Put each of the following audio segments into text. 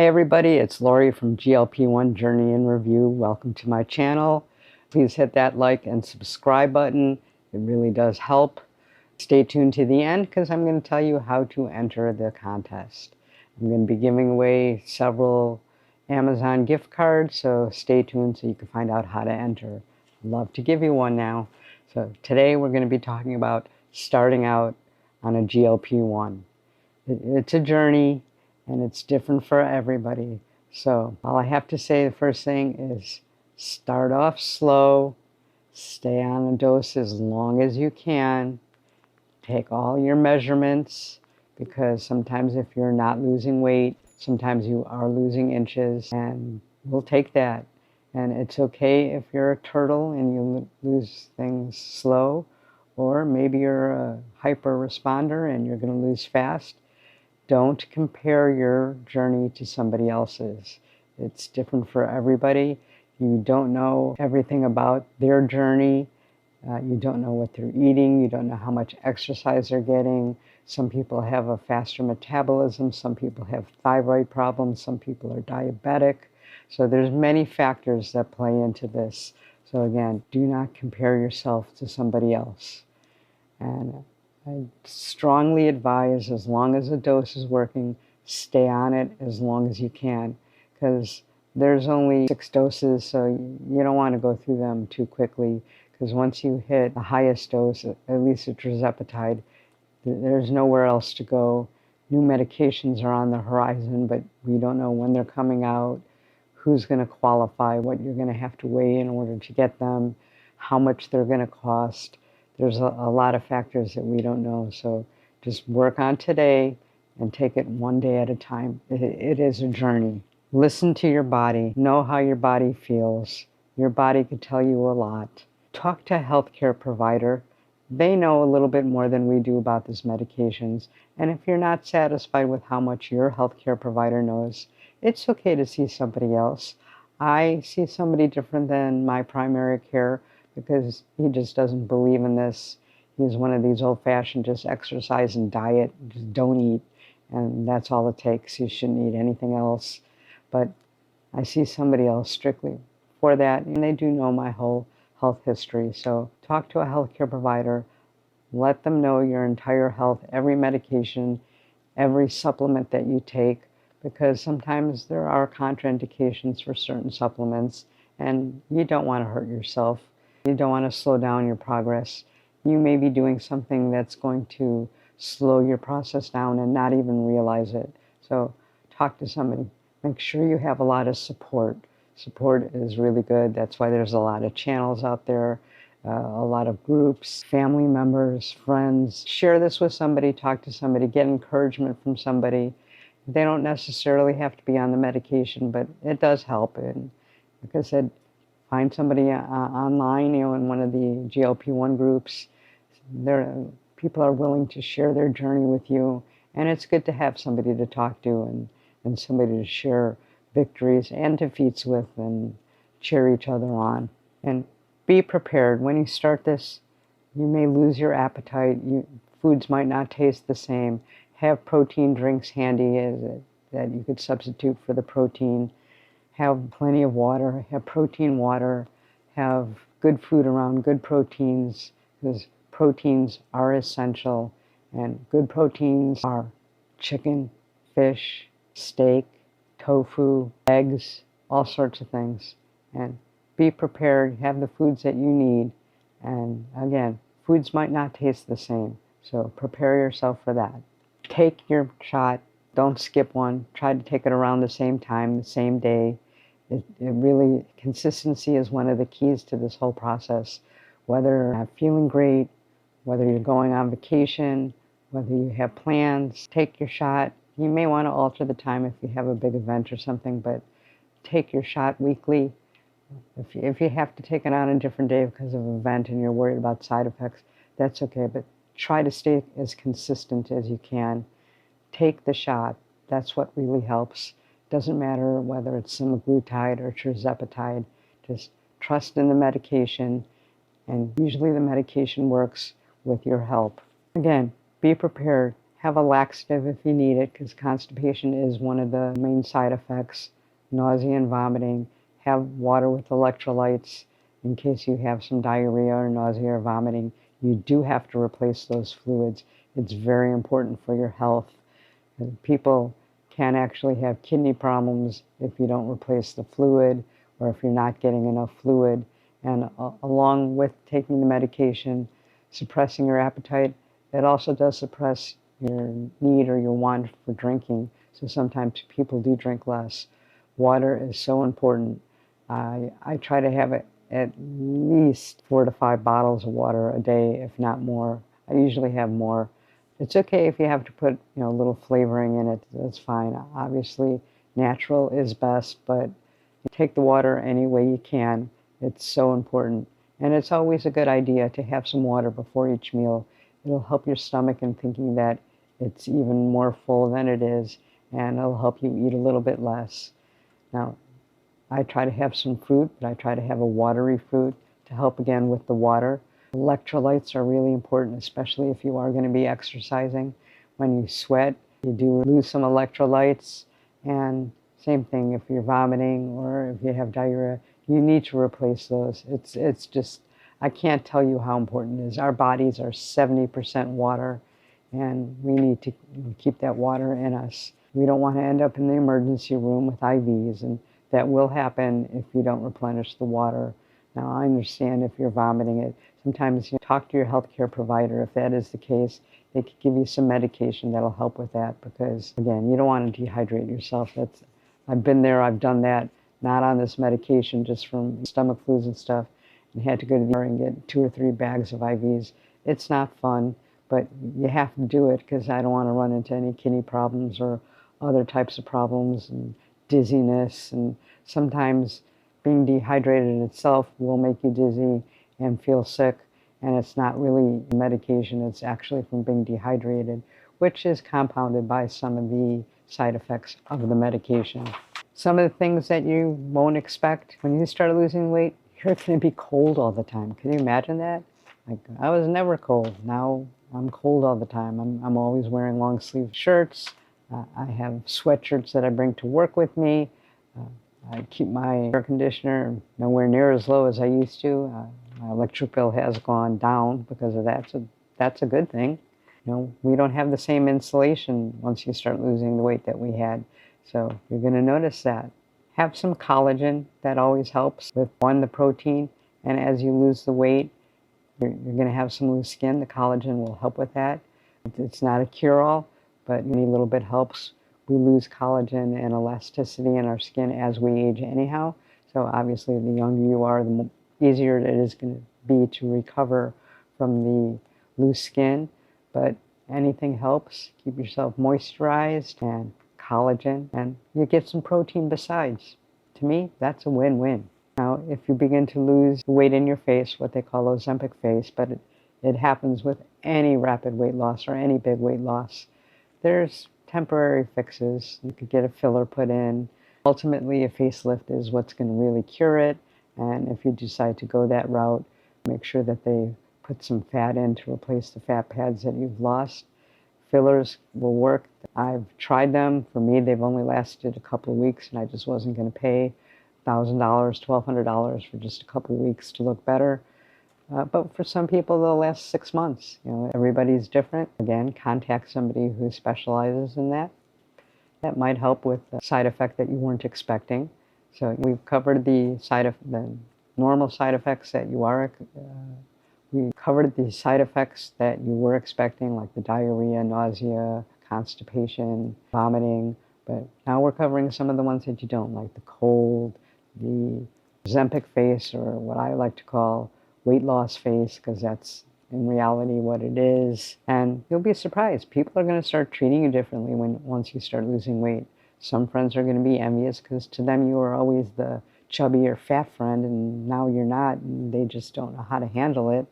Hi everybody, it's Lori from GLP-1 Journey in Review. Welcome to my channel. Please hit that like and subscribe button. It really does help. Stay tuned to the end because I'm going to tell you how to enter the contest. I'm going to be giving away several Amazon gift cards, so stay tuned so you can find out how to enter. I'd love to give you one now. So today we're going to be talking about starting out on a GLP-1. It's a journey and it's different for everybody. So all I have to say, the first thing is start off slow, stay on a dose as long as you can, take all your measurements, because sometimes if you're not losing weight, sometimes you are losing inches, and we'll take that. And it's okay if you're a turtle and you lose things slow, or maybe you're a hyper responder and you're going to lose fast. Don't compare your journey to somebody else's. It's different for everybody. You don't know everything about their journey. You don't know what they're eating. You don't know how much exercise they're getting. Some people have a faster metabolism. Some people have thyroid problems. Some people are diabetic. So there's many factors that play into this. So again, do not compare yourself to somebody else. And I strongly advise, as long as the dose is working, stay on it as long as you can, because there's only 6 doses, so you don't want to go through them too quickly, because once you hit the highest dose, at least it's tirzepatide, there's nowhere else to go. New medications are on the horizon, but we don't know when they're coming out, who's going to qualify, what you're going to have to weigh in order to get them, how much they're going to cost. There's a lot of factors that we don't know, so just work on today and take it one day at a time. It is a journey. Listen to your body. Know how your body feels. Your body could tell you a lot. Talk to a healthcare provider. They know a little bit more than we do about these medications, and if you're not satisfied with how much your healthcare provider knows, it's okay to see somebody else. I see somebody different than my primary care, because he just doesn't believe in this. He's one of these old-fashioned, just exercise and diet, just don't eat, and that's all it takes. You shouldn't eat anything else. But I see somebody else strictly for that, and they do know my whole health history. So talk to a healthcare provider. Let them know your entire health, every medication, every supplement that you take, because sometimes there are contraindications for certain supplements, and you don't want to hurt yourself. You don't want to slow down your progress. You may be doing something that's going to slow your process down and not even realize it. So talk to somebody. Make sure you have a lot of support. Support is really good. That's why there's a lot of channels out there, a lot of groups, family members, friends. Share this with somebody, talk to somebody, get encouragement from somebody. They don't necessarily have to be on the medication, but it does help. And like I said, find somebody online, in one of the GLP-1 groups. People are willing to share their journey with you, and it's good to have somebody to talk to and somebody to share victories and defeats with and cheer each other on. And be prepared. When you start this, you may lose your appetite. Foods might not taste the same. Have protein drinks handy that you could substitute for the protein. Have plenty of water, have protein water, have good food around, good proteins, because proteins are essential, and good proteins are chicken, fish, steak, tofu, eggs, all sorts of things. And be prepared, have the foods that you need, and again, foods might not taste the same, so prepare yourself for that. Take your shot, don't skip one, try to take it around the same time, the same day. Consistency is one of the keys to this whole process. Whether you're feeling great, whether you're going on vacation, whether you have plans, take your shot. You may want to alter the time if you have a big event or something, but take your shot weekly. If you have to take it on a different day because of an event and you're worried about side effects, that's okay, but try to stay as consistent as you can. Take the shot. That's what really helps. Doesn't matter whether it's semaglutide or tirzepatide. Just trust in the medication, and usually the medication works with your help. Again, be prepared. have a laxative if you need it, because constipation is one of the main side effects. Nausea and vomiting. Have water with electrolytes in case you have some diarrhea or nausea or vomiting. You do have to replace those fluids. It's very important for your health. And people can actually have kidney problems if you don't replace the fluid or if you're not getting enough fluid. And along with taking the medication, suppressing your appetite, it also does suppress your need or your want for drinking. So sometimes people do drink less. Water is so important. I try to have at least 4 to 5 bottles of water a day, if not more. I usually have more. It's okay if you have to put, a little flavoring in it. That's fine. Obviously, natural is best, but take the water any way you can. It's so important. And it's always a good idea to have some water before each meal. It'll help your stomach in thinking that it's even more full than it is, and it'll help you eat a little bit less. Now, I try to have some fruit, but I try to have a watery fruit to help again with the water. Electrolytes are really important, especially if you are going to be exercising. When you sweat, you do lose some electrolytes. And same thing, if you're vomiting or if you have diarrhea, you need to replace those. It's just, I can't tell you how important it is. Our bodies are 70% water, and we need to keep that water in us. We don't want to end up in the emergency room with IVs, and that will happen if you don't replenish the water. Now, I understand if you're vomiting it. Sometimes you talk to your healthcare provider. If that is the case, they could give you some medication that'll help with that, because, again, you don't want to dehydrate yourself. I've been there, I've done that, not on this medication, just from stomach flus and stuff, and had to go to the ER and get 2 or 3 bags of IVs. It's not fun, but you have to do it, because I don't want to run into any kidney problems or other types of problems and dizziness. And sometimes being dehydrated itself will make you dizzy and feel sick, and it's not really medication, it's actually from being dehydrated, which is compounded by some of the side effects of the medication. Some of the things that you won't expect when you start losing weight, you're going to be cold all the time. Can you imagine that? Like, I was never cold. Now I'm cold all the time. I'm always wearing long sleeve shirts. I have sweatshirts that I bring to work with me. I keep my air conditioner nowhere near as low as I used to. My electric bill has gone down because of that, so that's a good thing. We don't have the same insulation once you start losing the weight that we had, so you're going to notice that. Have some collagen. That always helps with, one, the protein, and as you lose the weight, you're going to have some loose skin. The collagen will help with that. It's not a cure-all, but any little bit helps. We lose collagen and elasticity in our skin as we age anyhow. So obviously the younger you are, the easier it is going to be to recover from the loose skin. But anything helps. Keep yourself moisturized and collagen, and you get some protein besides. To me, that's a win-win. Now, if you begin to lose weight in your face, what they call Ozempic face, but it happens with any rapid weight loss or any big weight loss, there's temporary fixes. You could get a filler put in. Ultimately, a facelift is what's going to really cure it. And if you decide to go that route, make sure that they put some fat in to replace the fat pads that you've lost. Fillers will work. I've tried them. For me, they've only lasted a couple of weeks, and I just wasn't going to pay $1,000, $1,200 for just a couple of weeks to look better. But for some people, they'll last 6 months. Everybody's different. Again, contact somebody who specializes in that. That might help with the side effect that you weren't expecting. So we've covered the normal side effects that you are. We covered the side effects that you were expecting, like the diarrhea, nausea, constipation, vomiting. But now we're covering some of the ones that you don't, like the cold, the Ozempic face, or what I like to call weight loss face, because that's in reality what it is. And you'll be surprised. People are going to start treating you differently once you start losing weight. Some friends are going to be envious because to them you were always the chubby or fat friend, and now you're not, and they just don't know how to handle it.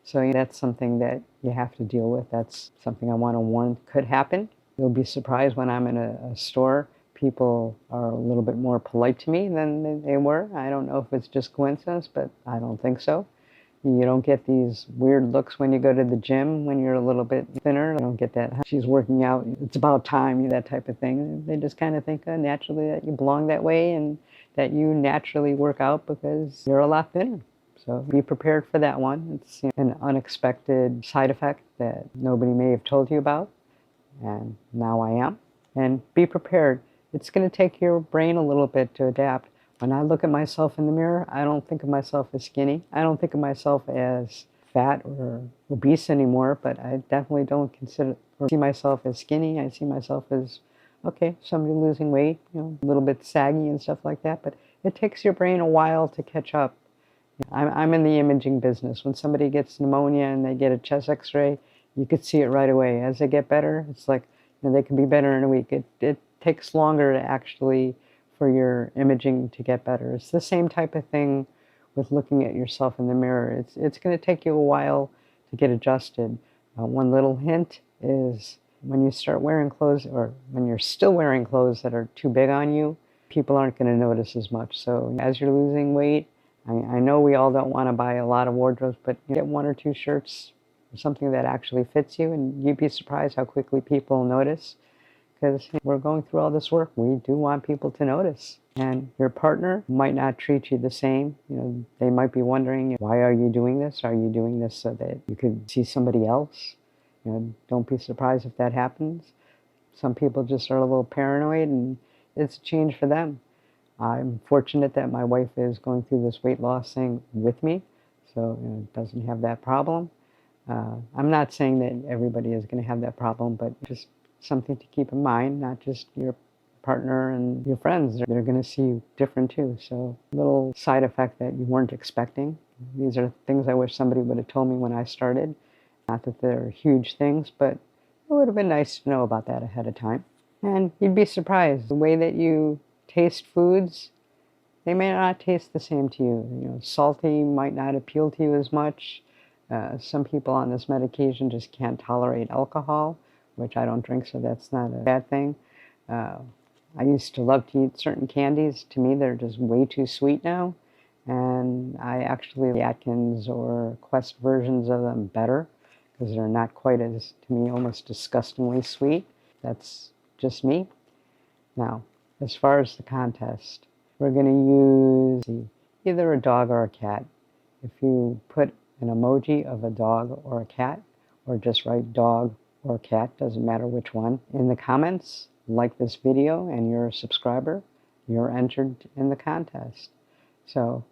So that's something that you have to deal with. That's something I want to warn could happen. You'll be surprised when I'm in a store. People are a little bit more polite to me than they were. I don't know if it's just coincidence, but I don't think so. You don't get these weird looks when you go to the gym when you're a little bit thinner. You don't get that, she's working out, it's about time, that type of thing. They just kind of think naturally that you belong that way and that you naturally work out because you're a lot thinner. So be prepared for that one. It's an unexpected side effect that nobody may have told you about, and now I am. And be prepared. It's going to take your brain a little bit to adapt. When I look at myself in the mirror, I don't think of myself as skinny. I don't think of myself as fat or obese anymore, but I definitely don't consider or see myself as skinny. I see myself as, okay, somebody losing weight, a little bit saggy and stuff like that, but it takes your brain a while to catch up. I'm in the imaging business. When somebody gets pneumonia and they get a chest x-ray, you could see it right away. As they get better, it's like, they can be better in a week. It takes longer to actually for your imaging to get better. It's the same type of thing with looking at yourself in the mirror. It's going to take you a while to get adjusted. One little hint is when you start wearing clothes, or when you're still wearing clothes that are too big on you, people aren't going to notice as much. So as you're losing weight, I know we all don't want to buy a lot of wardrobes, but get 1 or 2 shirts or something that actually fits you, and you'd be surprised how quickly people notice. Because we're going through all this work, we do want people to notice. And your partner might not treat you the same. They might be wondering, why are you doing this? Are you doing this so that you could see somebody else? Don't be surprised if that happens. Some people just are a little paranoid, and it's a change for them. I'm fortunate that my wife is going through this weight loss thing with me, so doesn't have that problem. I'm not saying that everybody is going to have that problem, but just something to keep in mind, not just your partner and your friends. They're going to see you different too. So a little side effect that you weren't expecting. These are things I wish somebody would have told me when I started. Not that they're huge things, but it would have been nice to know about that ahead of time. And you'd be surprised. The way that you taste foods, they may not taste the same to you. Salty might not appeal to you as much. Some people on this medication just can't tolerate alcohol, which I don't drink, so that's not a bad thing. I used to love to eat certain candies. To me, they're just way too sweet now. And I actually like Atkins or Quest versions of them better because they're not quite as, to me, almost disgustingly sweet. That's just me. Now, as far as the contest, we're going to use either a dog or a cat. If you put an emoji of a dog or a cat, or just write dog or cat, doesn't matter which one, in the comments, like this video and you're a subscriber, you're entered in the contest. So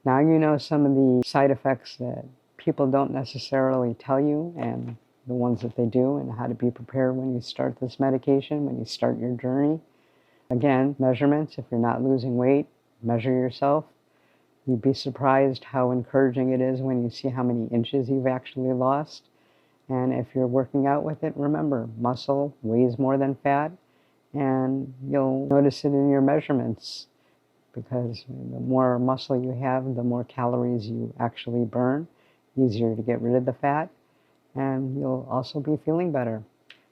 now you know some of the side effects that people don't necessarily tell you, and the ones that they do, and how to be prepared when you start this medication, when you start your journey. Again, measurements. If you're not losing weight, measure yourself. You'd be surprised how encouraging it is when you see how many inches you've actually lost. And if you're working out with it, remember, muscle weighs more than fat, and you'll notice it in your measurements, because the more muscle you have, the more calories you actually burn, easier to get rid of the fat, and you'll also be feeling better.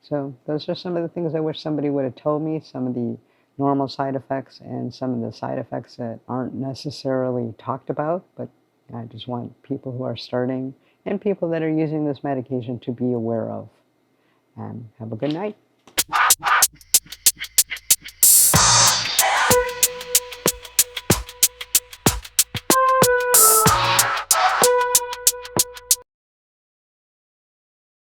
So those are some of the things I wish somebody would have told me, some of the normal side effects and some of the side effects that aren't necessarily talked about, but I just want people who are starting and people that are using this medication to be aware of. And have a good night.